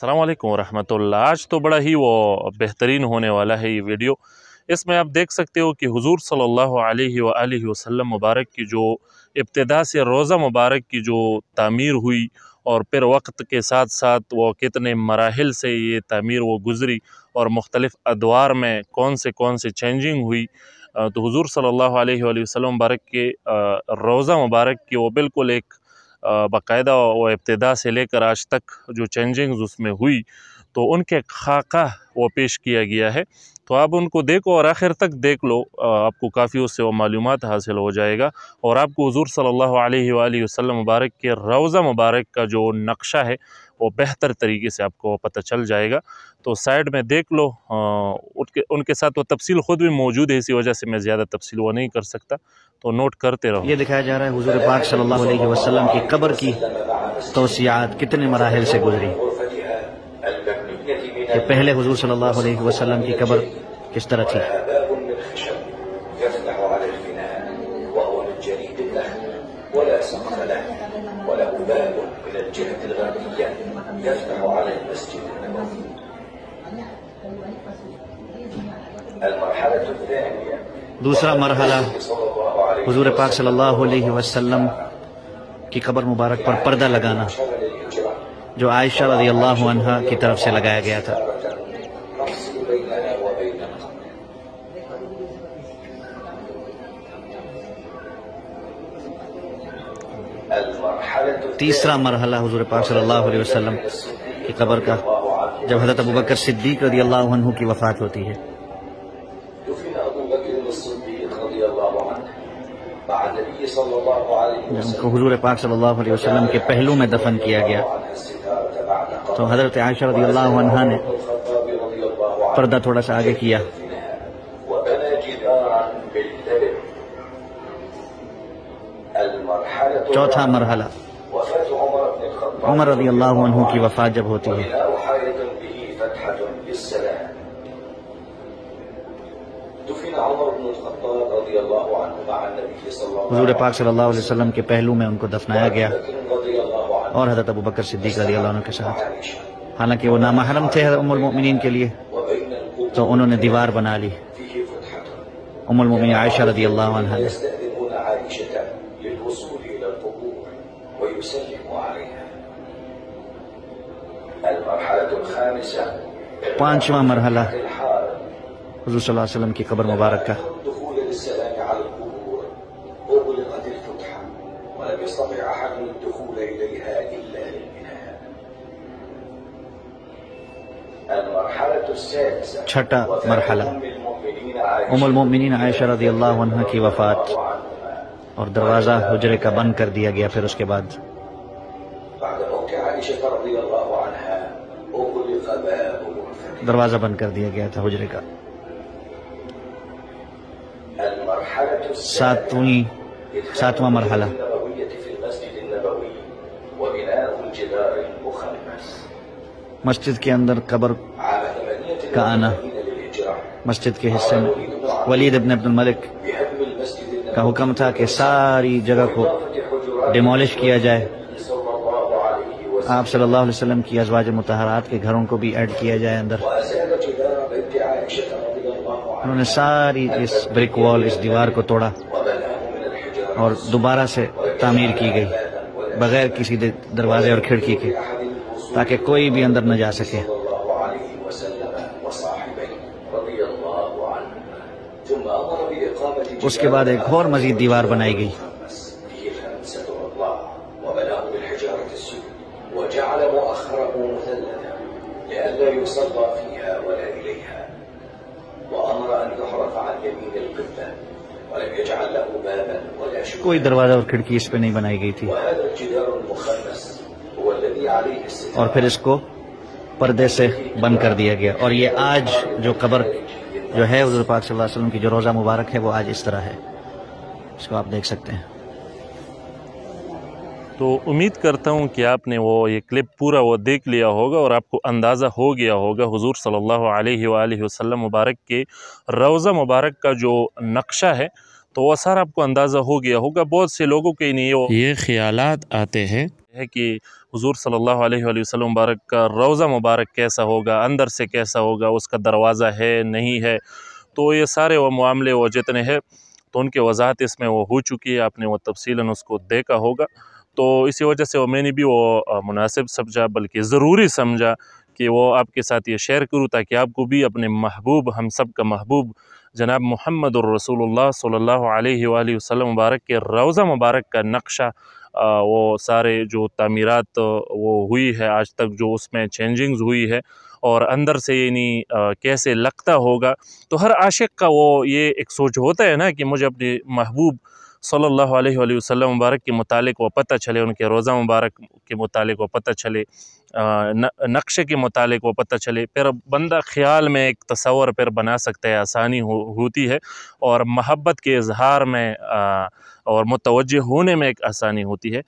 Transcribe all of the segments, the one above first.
अस्सलाम वालेकुम रहमतुल्लाह। आज तो बड़ा ही वो बेहतरीन होने वाला है ये वीडियो। इसमें आप देख सकते हो कि हुज़ूर सल्लल्लाहु अलैहि वसल्लम मुबारक की जो इब्तिदा से रोज़ा मुबारक की जो तामीर हुई और फिर वक्त के साथ साथ वो कितने मराहिल से ये तामीर वो गुज़री और मुख्तलिफ़ अदवार में कौन से चेंजिंग हुई। तो हुज़ूर सल्लल्लाहु अलैहि वसल्लम मुबारक के रोज़ा मुबारक की वो बिल्कुल एक बाकायदा वो इब्तिदा से लेकर आज तक जो चेंजिंग्स उसमें हुई तो उनके खाका वो पेश किया गया है। तो आप उनको देखो और आखिर तक देख लो, आपको काफ़ी उससे वो मालूमात हासिल हो जाएगा और आपको हुज़ूर सल्लल्लाहु अलैहि वसल्लम मुबारक के रोज़ा मुबारक का जो नक्शा है वो बेहतर तरीके से आपको पता चल जाएगा। तो साइड में देख लो, उनके साथ वो तफसील ख़ुद भी मौजूद है, इसी वजह से मैं ज़्यादा तफसील वो नहीं कर सकता, तो नोट करते रहो। ये दिखाया जा रहा है हुज़ूर पाक सल्लल्लाहु अलैहि वसल्लम की कब्र की तौसियात कितने मराहिल से गुजरी। कि पहले हुज़ूर सल्लल्लाहु अलैहि वसल्लम की कब्र किस तरह थी। दूसरा मरहला हुज़ूर पाक सल्लल्लाहु अलैहि वसल्लम की कब्र मुबारक पर पर्दा लगाना, जो आयशा रज़ियल्लाहु अन्हा की तरफ से लगाया गया था। तीसरा मरहला हुज़ूर पाक सल्लल्लाहु अलैहि वसल्लम की कब्र का, जब हज़रत अबू बकर सिद्दीक़ रज़ियल्लाहु अन्हु की वफ़ात होती है। जब उनको हुज़ूर पाक सल्लल्लाहु अलैहि वसल्लम के पहलू में दफन किया गया तो हज़रत आयशा रज़ियल्लाहु अन्हा ने पर्दा थोड़ा सा आगे किया। चौथा मरहला उमर रज़ियल्लाहु अन्हु की वफ़ात जब होती है। हुज़ूर पाक सल्लल्लाहु अलैहि वसल्लम के पहलू में उनको दफनाया गया और हज़रत अबू बकर सिद्दीक़ रज़ियल्लाहु अन्हु के साथ। हालांकि वो नामहरम थे उम्मुल मोमिनीन के लिए, तो उन्होंने दीवार बना ली उम्मुल मोमिनीन आयशा रज़ियल्लाहु अन्हा ने। पांचवा मरहला हुज़ूर सल्लल्लाहु अलैहि वसल्लम की कब्र मुबारक का, छठा मरहला उम्मुल मोमिनीन आयशा रज़ियल्लाहु अन्हा की वफ़ात और दरवाज़ा हुजरे का बंद कर दिया गया। फिर उसके बाद दरवाज़ा बंद कर दिया गया था हुजरे का। सातवां मरहला मस्जिद के अंदर कब्र का आना। मस्जिद के हिस्से में वलीद इब्न अब्दुल मलिक का हुक्म था कि सारी जगह को डिमोलिश किया जाए। आप सल्लल्लाहु अलैहि वसल्लम की अज़वाज मुतहरात के घरों को भी ऐड किया जाए अंदर। उन्होंने सारी इस ब्रिक वॉल, इस दीवार को तोड़ा और दोबारा से तामीर की गई बगैर किसी दरवाजे और खिड़की के, ताकि कोई भी अंदर न जा सके। उसके बाद एक और मजीद दीवार बनाई गई। कोई दरवाजा और खिड़की इस पे नहीं बनाई गई थी और फिर इसको पर्दे से बंद कर दिया गया। और ये आज जो कब्र जो है हुज़ूर पाक सल्लल्लाहु अलैहि वसल्लम की जो रोज़ा मुबारक है वो आज इस तरह है। इसको आप देख सकते हैं। तो उम्मीद करता हूँ कि आपने वो ये क्लिप पूरा वो देख लिया होगा और आपको अंदाज़ा हो गया होगा हुज़ूर सल्लल्लाहु अलैहि वसल्लम मुबारक के रोज़ा मुबारक का जो नक्शा है, तो वो सारा आपको अंदाज़ा हो गया होगा। बहुत से लोगों के लिए ये ख़यालात आते हैं ہے کہ حضور صلی اللہ علیہ وآلہ وسلم مبارک کا روضہ مبارک کیسا ہوگا، اندر سے کیسا ہوگا، اس کا دروازہ ہے نہیں ہے، تو یہ سارے وہ معاملے وہ جتنے ہیں تو ان کی وضاحت اس میں وہ ہو چکی ہے، آپ نے وہ تفصیلاً اس کو دیکھا ہوگا۔ تو اسی وجہ سے میں نے بھی وہ مناسب سمجھا، بلکہ ضروری سمجھا کہ وہ آپ کے ساتھ یہ شیئر کروں، تاکہ آپ کو بھی اپنے محبوب، ہم سب کا محبوب جناب محمد الرسول اللہ صلی اللہ علیہ وآلہ وسلم مبارک کے روضہ مبارک کا نقشہ، وہ سارے جو تعمیرات وہ ہوئی ہے آج تک، جو اس میں چینجنگز ہوئی ہے، اور اندر سے یعنی کیسے لگتا ہوگا، تو ہر عاشق کا وہ یہ ایک سوچ ہوتا ہے نا کہ مجھے اپنے محبوب صلی اللہ علیہ وآلہ وسلم مبارک کے متعلق وہ پتہ چلے، ان کے روضہ مبارک کے متعلق وہ پتہ چلے، نقشے کے متعلق وہ پتہ چلے، پھر بندہ خیال میں ایک تصور پھر بنا سکتا ہے، آسانی ہوتی ہے، اور محبت کے اظہار میں اور متوجہ ہونے میں ایک آسانی ہوتی ہے۔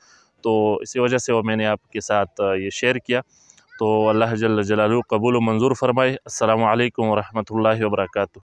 تو اسی وجہ سے وہ میں نے آپ کے ساتھ یہ شیئر کیا۔ تو اللہ جل جلالہ قبول و منظور فرمائے۔ السلام علیکم ورحمۃ اللہ وبرکاتہ۔